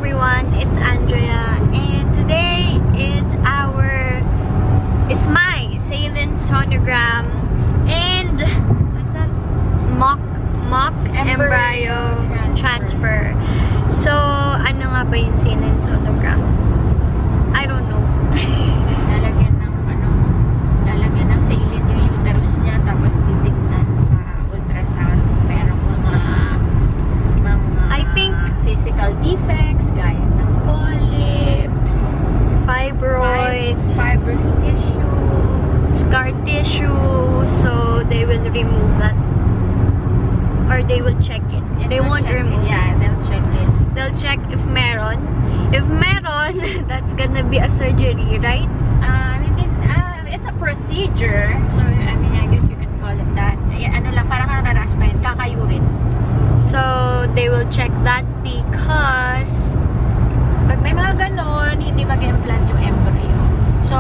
everyone, it's Andrea, and today is my Saline Sonogram and what's that? Mock embryo transfer. So, ano nga ba yung Saline Sonogram? I don't know. Lalagyan ng saline yung uterus niya, tapos titignan sa ultrasound merong mga I think physical defects gaya ng polyps, fibroids, fibrous tissue, scar tissue, so they will remove that. Or they will check it. They won't remove. Yeah, they'll check it. They'll check if meron. If meron, that's gonna be a surgery, right? It's a procedure. So, I mean, I guess you can call it that. Ano lang, parang naraspain, kakayurin. So, they will check that because pag may mga ganon, hindi mag-implant yung embryo. So,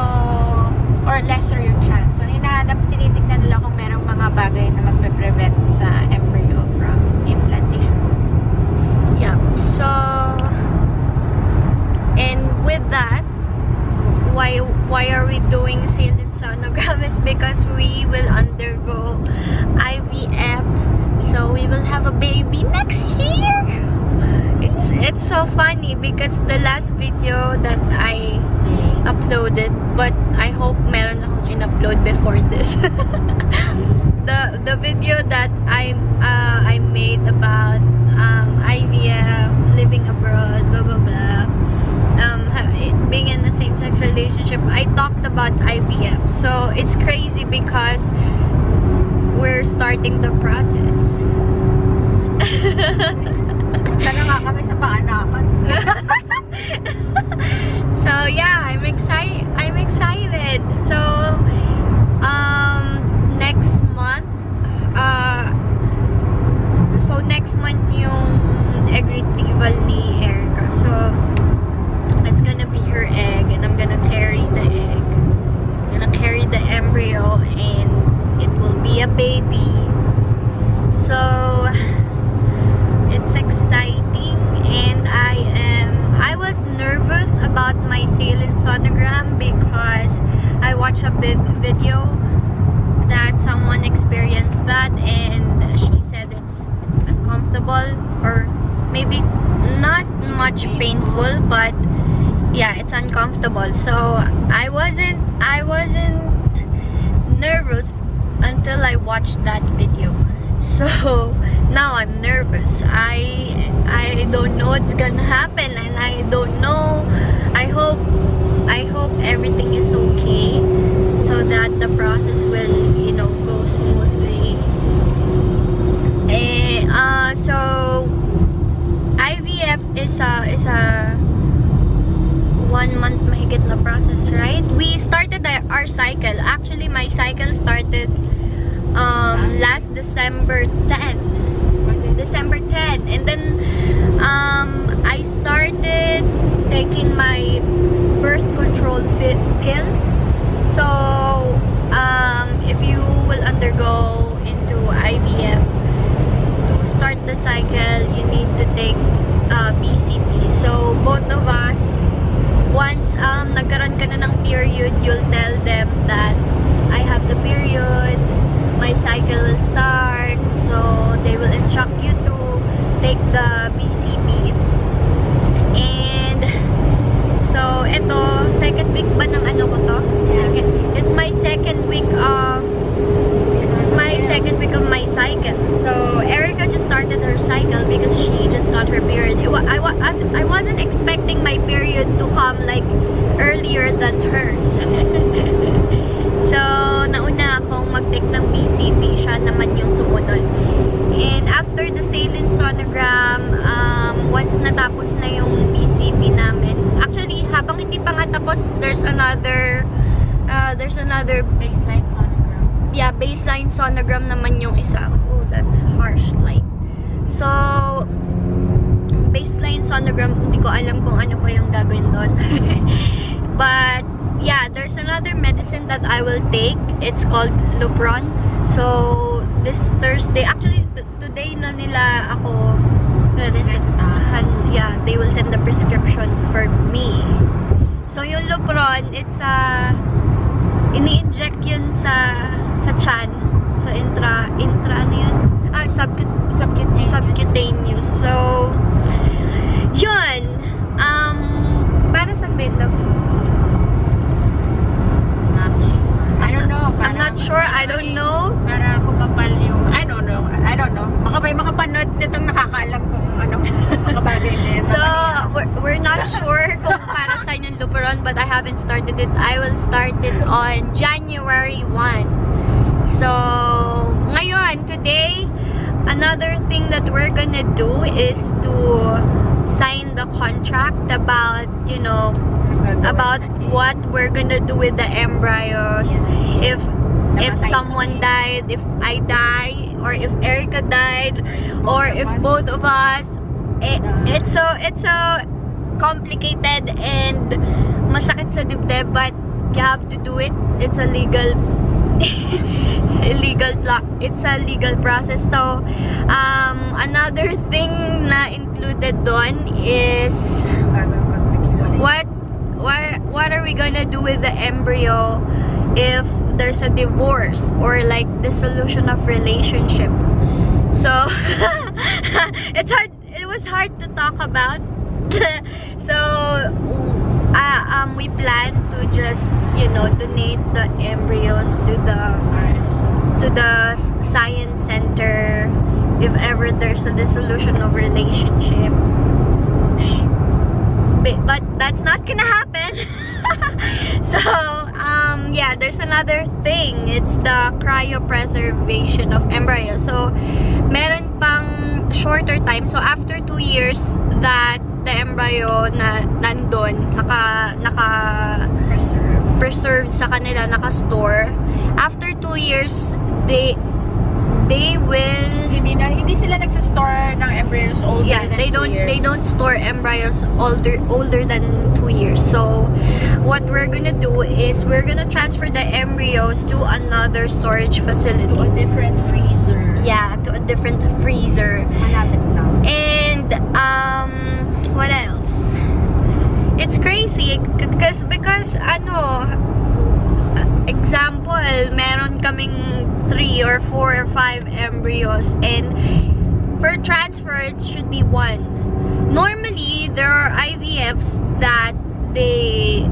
or lesser yung chance. So, tinitignan nila kung merong mga bagay na magpe-prevent sa embryo from implantation. yeah. So, and with that, why are we doing Saline Sonogram is because we will undergo IVF. So we will have a baby next year. It's so funny because the last video that I uploaded, but I hope meron akong in-upload before this. the video that I made about IVF, living abroad, blah blah blah, being in a same-sex relationship, I talked about IVF. So it's crazy because we're starting the process. Tara nga kami sa paanakan. So yeah, I'm excited. So next month next month yung egg retrieval ni Erica. So it's gonna be her egg and I'm gonna carry the egg. I'm gonna carry the embryo and it will be a baby. So it's exciting, and I was nervous about my Saline Sonogram because I watched a video that someone experienced that and she said it's uncomfortable, or maybe not much painful, but yeah, it's uncomfortable. So I wasn't nervous until I watched that video. So now I'm nervous. I don't know what's gonna happen, and I don't know. I hope everything is okay so that the process will, go smoothly. So IVF is a 1 month mahigit na process, right? We started our cycle. Actually, my cycle started last December 10, and then I started taking my birth control pills. So if you will undergo into IVF, to start the cycle you need to take BCP. So both of us, once nagkaroon ka na ng period, you'll tell them that I have the period, my cycle will start, so they will instruct you to take the BCP. And so ito, second week ba ng ano ko to? It's my second week of my cycle. So Erica just started her cycle because she just got her period. I wasn't expecting my period to come like earlier than hers. So nauna akong mag-take ng BCP, siya naman yung sumunod. And after the Saline Sonogram, once natapos na yung BCP namin, actually habang hindi pa nga tapos, there's another Baseline sonogram. Yeah, baseline sonogram naman yung isa. Oh, that's harsh light. So baseline sonogram, hindi ko alam kung ano pa yung gagawin doon. But yeah, there's another medicine that I will take. It's called Lupron. So this Thursday, actually today na nila ako yeah, they will send the prescription So, yung Lupron, it's ini-inject yun sa tiyan. Sa ano yun? Subcutaneous. So, yun. Para sa bit of... I'm not sure. I don't know. Para kumapal yung... I don't know. Baka may makapanood nitong nakakaalam kung anong makabagay na. So, we're not sure kung para saan yung Luperon, but I haven't started it. I will start it on January 1. So, ngayon, today, another thing that we're gonna do is to sign the contract about, about what we're gonna do with the embryos. If someone died, if I die, or if Erica died, or if both of us, it's so complicated and masakit sa dibdib, but you have to do it. It's a legal it's a legal process. So another thing na included doon is what are we gonna do with the embryo if there's a divorce or like dissolution of relationship. So it was hard to talk about. So we plan to just donate the embryos to the science center if ever there's a dissolution of relationship. But that's not gonna happen. So yeah, there's another thing. It's the cryopreservation of embryo. So meron pang shorter time. So after 2 years that the embryo na nandun, naka preserved sa kanila, naka-store. After 2 years, they will... Hindi sila nagsa-store ng embryos older than 2 years. They don't store embryos older than 2 years. So, what we're gonna do is we're gonna transfer the embryos to another storage facility. To a different freezer. Yeah, to a different freezer. Malapit na. And, what else? It's crazy because example, meron kaming 3 or 4 or 5 embryos, and per transfer it should be 1. Normally there are IVFs that they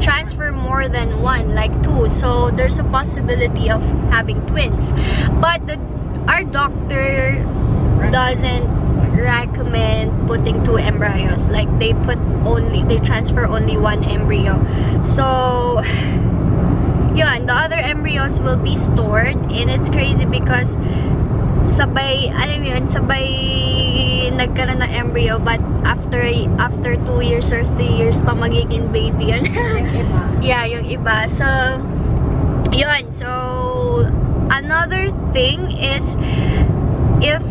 transfer more than 1, like 2, so there's a possibility of having twins, but our doctor doesn't recommend putting 2 embryos. Like they transfer only 1 embryo. So yun, the other embryos will be stored, and it's crazy because sabay nagkaroon ng embryo, but after 2 years or 3 years pa magiging baby yun. Yeah, yung iba. So yun, so another thing is if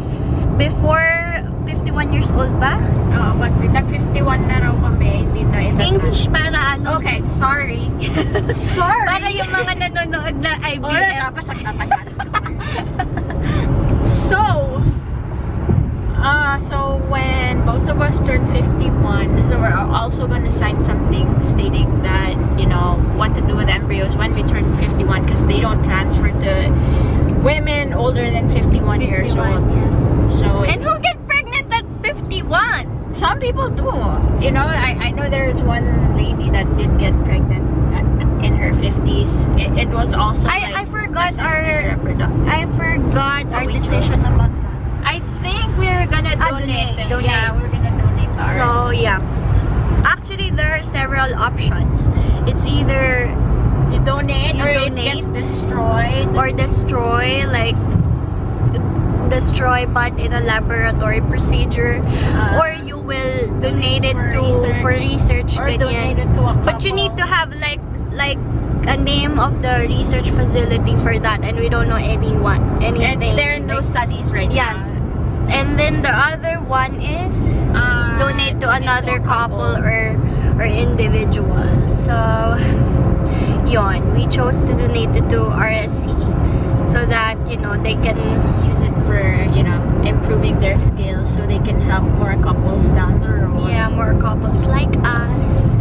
before 51 years old ba? Oo, pag nag-51 na raw kami, hindi na ito. English para ano? Okay, sorry. Sorry! Para yung mga nanonood na IVF. Oh, tapos nagtatagal. So when both of us turn 51, so we're also gonna sign something stating that, what to do with embryos when we turn 51, because they don't transfer to women older than 51 years old. Yeah. So, and who get pregnant at 51? Some people do. I know there's one lady that did get pregnant in her 50s. It was also I forgot reproductive. I forgot our decision about that. I think we're gonna donate. Yeah, we're gonna donate ours. So yeah, actually there are several options. It's either you donate or it gets destroyed, or destroy but in a laboratory procedure, or you will donate it for research, or donate it to a couple. But you need to have like a name of the research facility for that, and we don't know anything. And there are no studies right now. And then the other one is donate to another couple or individual. So yon, we chose to donate it to RSC so that they can use it for improving their skills, so they can help more couples down the road. Yeah, more couples like us.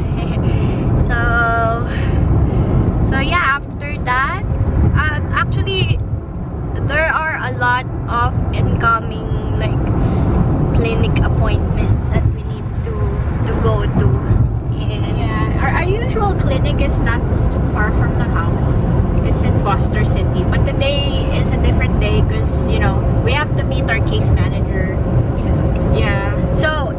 appointments that we need to go to. And Yeah, our usual clinic is not too far from the house. It's in Foster City, but the day is a different day because we have to meet our case manager. Yeah. so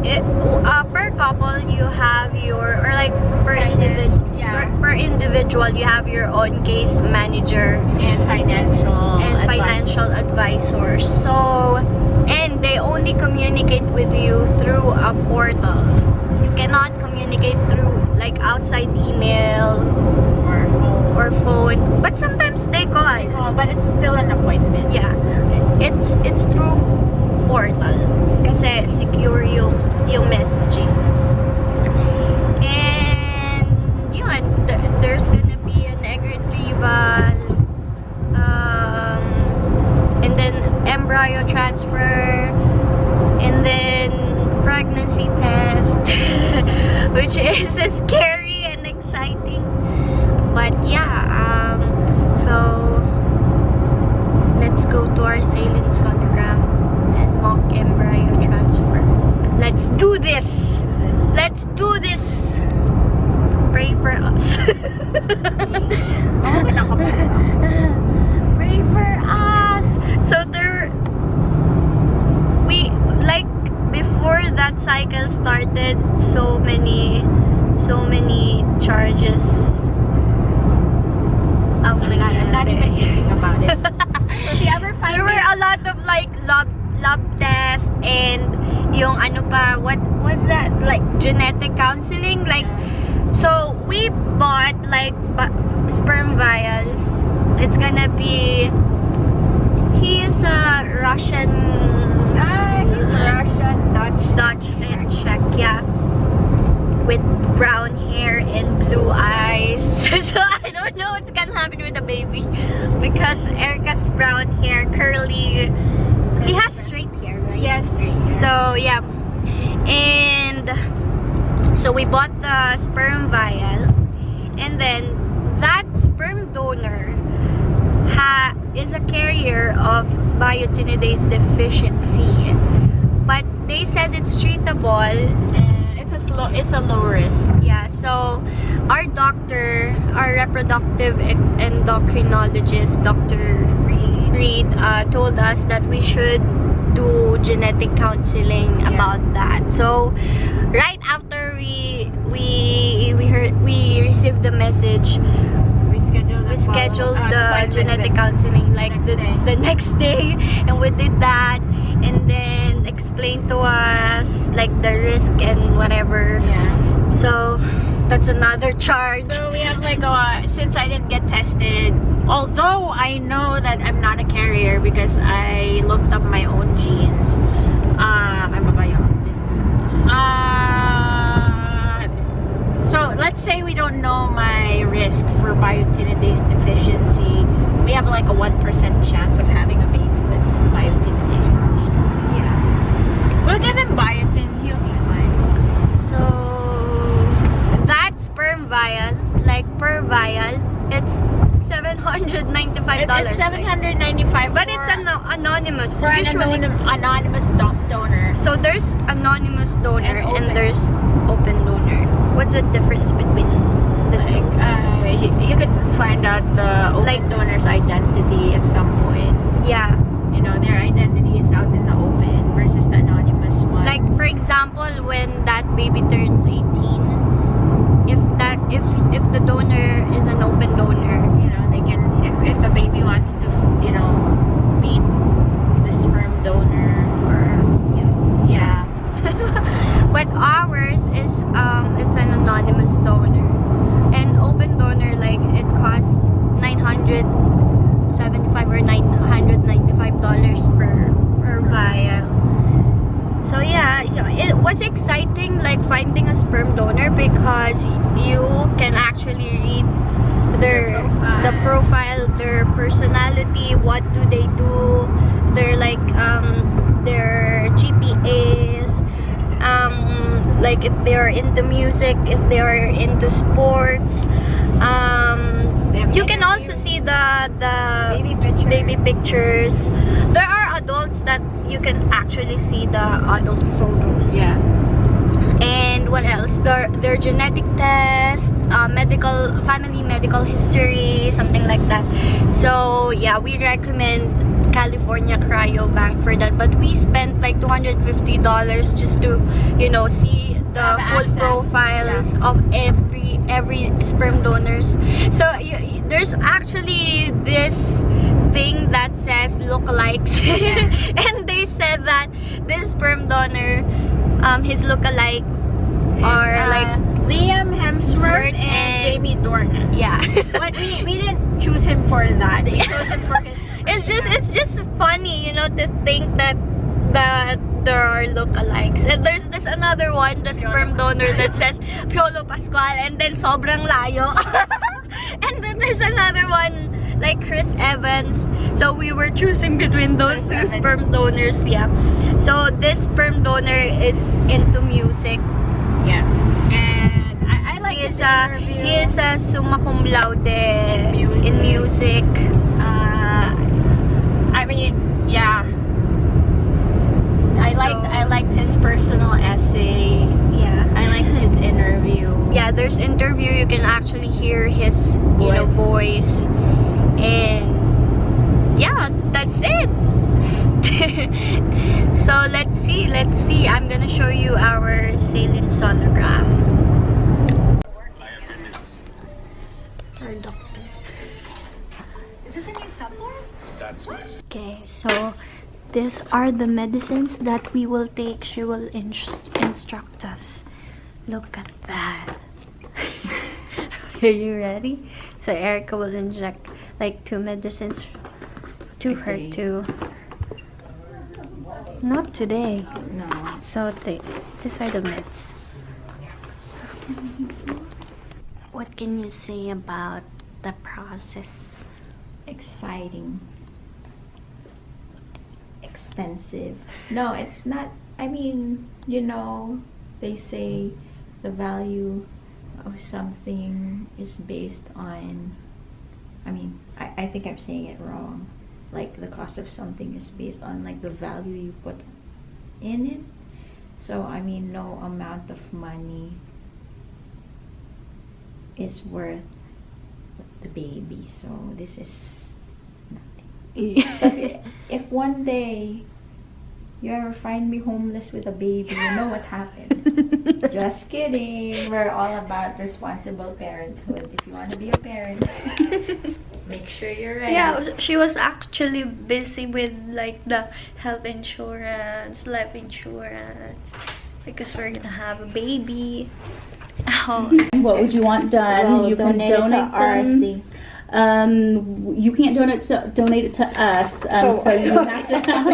per couple you have your, or like per individual, Yeah. per individual you have your own case manager And financial advisors. So, and they only communicate with you through a portal. You cannot communicate through like outside email or phone. But sometimes they call. But it's still an appointment. Yeah, it's through portal kasi secure yung messaging. And yun, there's gonna be an egg retrieval, and then embryo transfer, and then pregnancy test, which is scary and exciting. But yeah, so let's go to our Saline Sonogram and mock embryo transfer. Let's do this! Let's do this! Pray for us. Pray for us! So before that cycle started, so many charges. I'm not even thinking about it. So if you ever find There were a lot of like lab tests and yung ano pa, what was that? Like genetic counseling, like. So we bought like sperm vials. It's gonna be. He is a Russian. he's Russian, Dutch and Czech, yeah. With brown hair and blue eyes. So I don't know what's gonna happen with the baby because Erica's brown hair, curly. He has straight hair, right? Yes, straight. So yeah, and so we bought the sperm vials, and then that sperm donor is a carrier of biotinidase deficiency, but they said it's treatable. And it's a low risk. Yeah, so our doctor, our reproductive endocrinologist, Dr. Reed, told us that we should do genetic counseling about that. So right after we received the message, we scheduled the genetic counseling like the next day, and we did that, and then explained to us like the risk and whatever. Yeah. So that's another charge. So we have like since I didn't get tested, although I know that I'm not a carrier because I looked up my own genes. I'm a biologist. So let's say we don't know my risk for biotinidase deficiency. We have like a 1% chance of having a baby with biotinidase deficiency. Yeah. We'll give him biotin, he'll be fine. So that sperm vial, like per vial, it's $795. It's $795. But it's anonymous. For Usually, an anonymous donor. so there's anonymous donor And open. and there's open donor. What's the difference between the two? You could find out the open donor's identity at some point. Yeah. Their identity is out in the open versus the anonymous one. Like for example, when that baby turns 18, if the donor is an open donor, they can, if the baby wants to meet the sperm donor or yeah. but ours is it's an anonymous donor, and open donor, like it costs $975 or $995 per vial. So yeah, it was exciting, like finding a sperm donor, because you can actually read the profile, their personality, what do they do, their like their GPAs, like if they are into music, if they are into sports, You can also see the baby pictures. There are adults that you can actually see the adult photos. Yeah. And what else? Their genetic test, family medical history, something like that. So yeah, we recommend California Cryobank for that. But we spent like $250 just to, you know, see the full access. profiles of every sperm donors. So there's actually this thing that says lookalikes, and they said that this sperm donor, his lookalike are like Liam Hemsworth and Jamie Dornan. Yeah. But we didn't choose him for that. We chose him for his. It's just funny, you know, to think that there are lookalikes. And there's this another one, the sperm donor, that says Piolo Pascual, and then sobrang layo. And then there's another one like Chris Evans. So we were choosing between those two sperm donors. Yeah. So this sperm donor is into music. Yeah. And I like his interview. He is a summa cum laude in music. I mean, yeah. I liked his personal essay. Yeah. I liked his interview. Yeah, there's interview. You can actually hear his, you know, voice. And yeah, that's it. So let's see. I'm gonna show you our Saline sonogram. Our doctor. Is this a new supplement? That's nice. Okay, so these are the medicines that we will take. She will instruct us. Look at that. Are you ready? So Erica will inject like 2 medicines to her too. Not today. No. So these are the meds. What can you say about the process? Exciting. Expensive. No, it's not. I mean, you know, they say the value of something is based on, I mean, I think I'm saying it wrong. Like the cost of something is based on like the value you put in it. So I mean, no amount of money is worth the baby. So this is nothing. So if one day you ever find me homeless with a baby, you know what happened. Just kidding. We're all about responsible parenthood. If you want to be a parent, make sure you're ready. Yeah, she was actually busy with like the health insurance, life insurance, because we're gonna have a baby. Oh. What would you want done? Well, you can donate to RSC. You can't donate it to us. So you have to have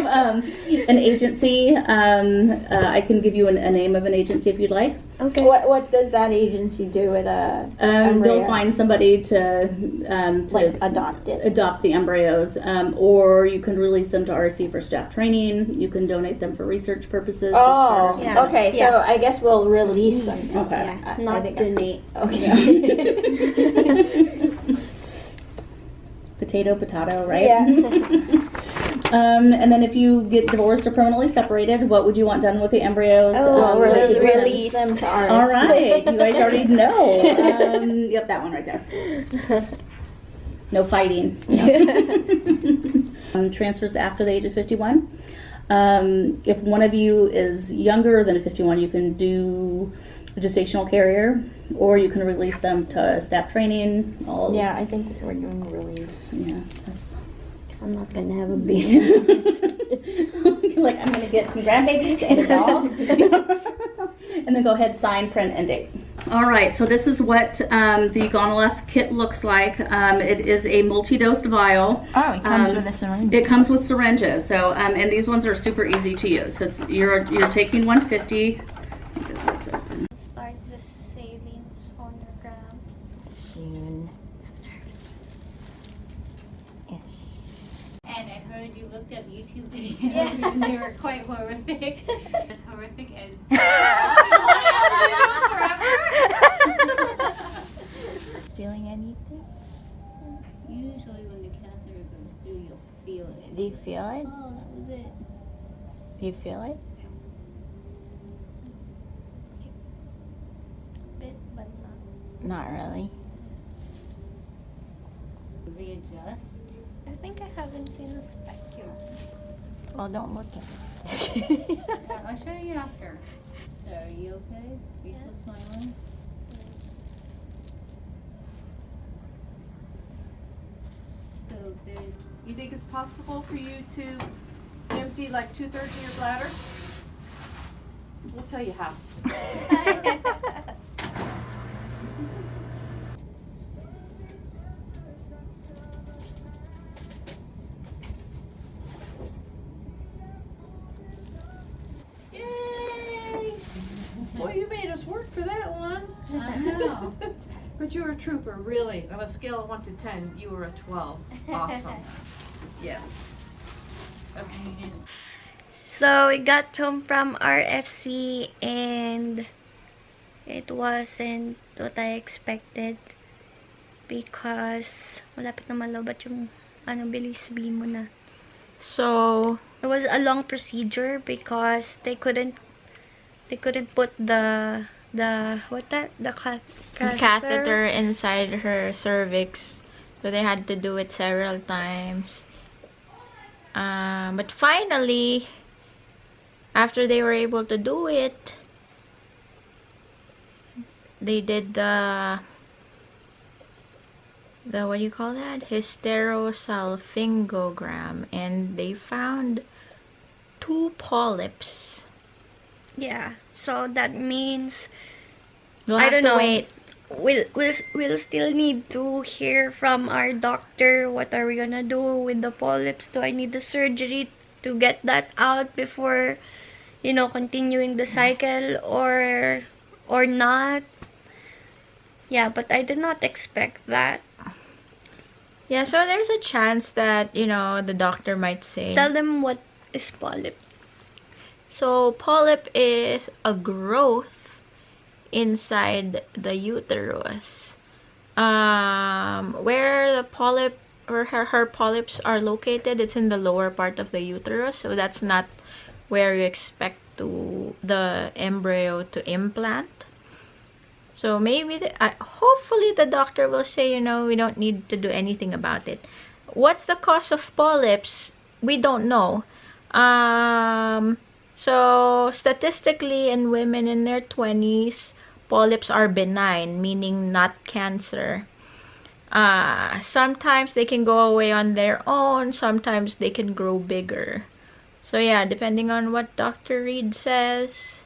an agency. I can give you a name of an agency if you'd like. Okay. What does that agency do with a embryo? They'll find somebody to like adopt it. adopt the embryos, or you can release them to RC for staff training. You can donate them for research purposes. Oh, Yeah. okay. So Yeah. I guess we'll release them. Okay. Yeah, I not think donate. Okay. Potato, right? Yeah. And then if you get divorced or permanently separated, what would you want done with the embryos? Release them to RSC. All right, you guys already know. Yep, that one right there. No fighting. No. Transfers after the age of 51. If one of you is younger than 51, you can do a gestational carrier, or you can release them to staff training. Yeah, I think we're doing release. Yeah. I'm not gonna have a baby. Like, I'm gonna get some grandbabies and a dog. And then go ahead, sign, print, and date. All right, so this is what the Gonalef kit looks like. It is a multi-dosed vial. Oh, it comes with a syringe. It comes with syringes. So, and these ones are super easy to use. So you're taking 150. I think this one's open. Start the Saline sonogram. Soon. Yes. And I heard you looked up YouTube videos and they were quite horrific. As horrific as forever. Feeling anything? Do you feel it? Oh, that was it. Do you feel it? Bit, but not. Not really. Readjust. I think I haven't seen a speculum. Well, don't look at it. I'll show you after. So, are you okay? Are you still smiling? So, there's You think it's possible for you to empty like 2/3 of your bladder? We'll tell you how. Yay! Boy, you made us work for that one. I know. But you're a trooper, really. On a scale of 1 to 10, you were a 12. Awesome. Yes. Okay. So we got home from RFC and it wasn't what I expected because malapit na malobat yung bilis sabihin mo na. So it was a long procedure because they couldn't put the catheter inside her cervix, so they had to do it several times. But finally, after they were able to do it, they did the what do you call that? Hysterosalpingogram, and they found 2 polyps. Yeah, so that means We'll I have don't to know. wait. We'll still need to hear from our doctor what are we gonna do with the polyps. Do I need the surgery to get that out before, continuing the cycle or not? Yeah, but I did not expect that. Yeah, so there's a chance that, the doctor might say. Tell them what is polyp. So polyp is a growth inside the uterus. Where the polyp or her polyps are located, it's in the lower part of the uterus, so that's not where you expect the embryo to implant. So maybe hopefully the doctor will say, we don't need to do anything about it. What's the cause of polyps? We don't know. So statistically, in women in their 20s, polyps are benign, meaning not cancer. Sometimes they can go away on their own, sometimes they can grow bigger. So yeah, depending on what Dr. Reed says,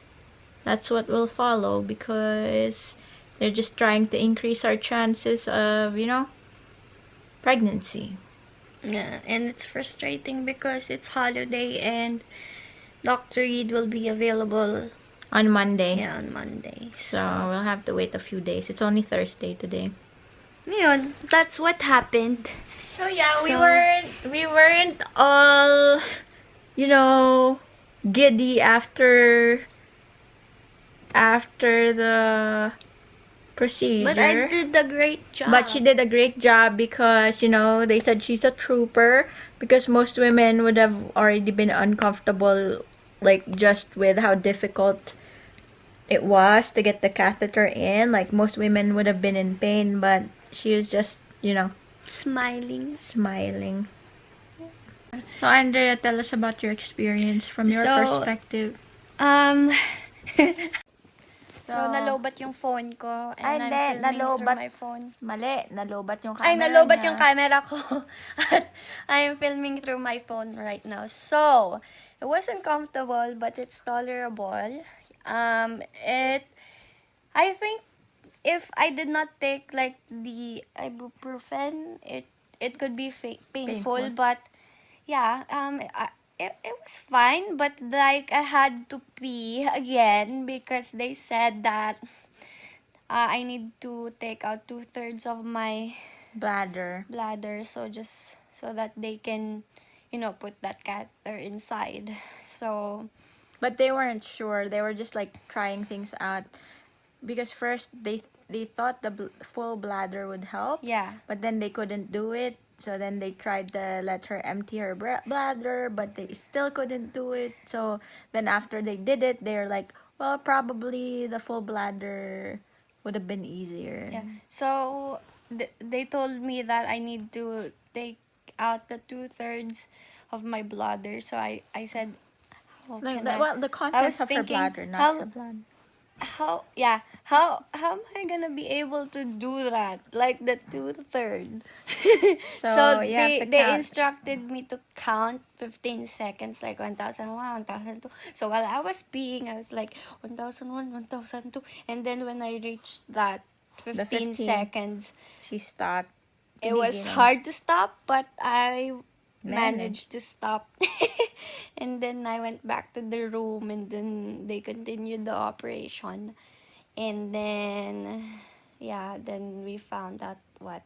that's what will follow, because they're just trying to increase our chances of, pregnancy. Yeah, and it's frustrating because it's holiday and Dr. Reed will be available On Monday. Yeah, on Monday. So we'll have to wait a few days. It's only Thursday today. Yun, that's what happened. So yeah, we weren't all, giddy after the procedure. But I did a great job. But she did a great job because, they said she's a trooper, because most women would have already been uncomfortable, like, just with how difficult it was to get the catheter in. Like, most women would have been in pain, but she was just, smiling. So, Andrea, tell us about your experience from your perspective. So, nalobat yung phone ko and I'm Hindi, filming through my phone. Mali, nalobat yung camera Ay, nalobat niya. yung camera ko. At I am filming through my phone right now. So, it wasn't comfortable, but it's tolerable. I think if I did not take like the ibuprofen, it could be painful. But yeah, it was fine, but like I had to pee again because they said that I need to take out 2/3 of my bladder. so just so that they can, put that catheter inside. So, But they weren't sure. They were just like trying things out, because first they thought the full bladder would help. yeah. But then they couldn't do it So then they tried to let her empty her bladder, but they still couldn't do it. So then after they did it, they're like, well, probably the full bladder would have been easier. Yeah. So they told me that I need to take out the 2/3 of my bladder. So I said, how Like, can I? well, the contents was of her thinking, bladder, not how- her blood. How am I gonna be able to do that, like the 2/3? So you have to they count. instructed me to count 15 seconds, like 1001, 1002. So while I was peeing, I was like 1001, 1002, and then when I reached that 15 15. seconds, She stopped. it was hard to stop, but I managed to stop. And then I went back to the room, and then they continued the operation. And then, yeah, then we found out what,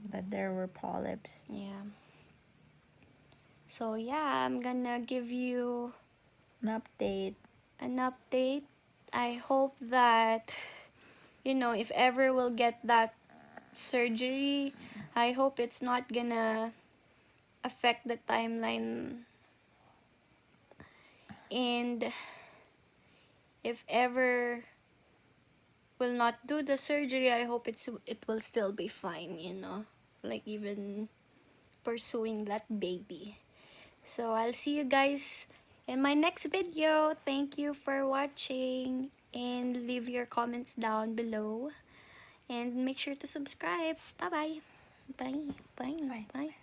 That there were polyps. yeah. So yeah, I'm gonna give you An update. an update. I hope that, if ever we'll get that surgery, I hope it's not gonna affect the timeline. And if ever will not do the surgery, I hope it will still be fine, like even pursuing that baby. So I'll see you guys in my next video. Thank you for watching, and leave your comments down below, and make sure to subscribe. Bye bye. Bye.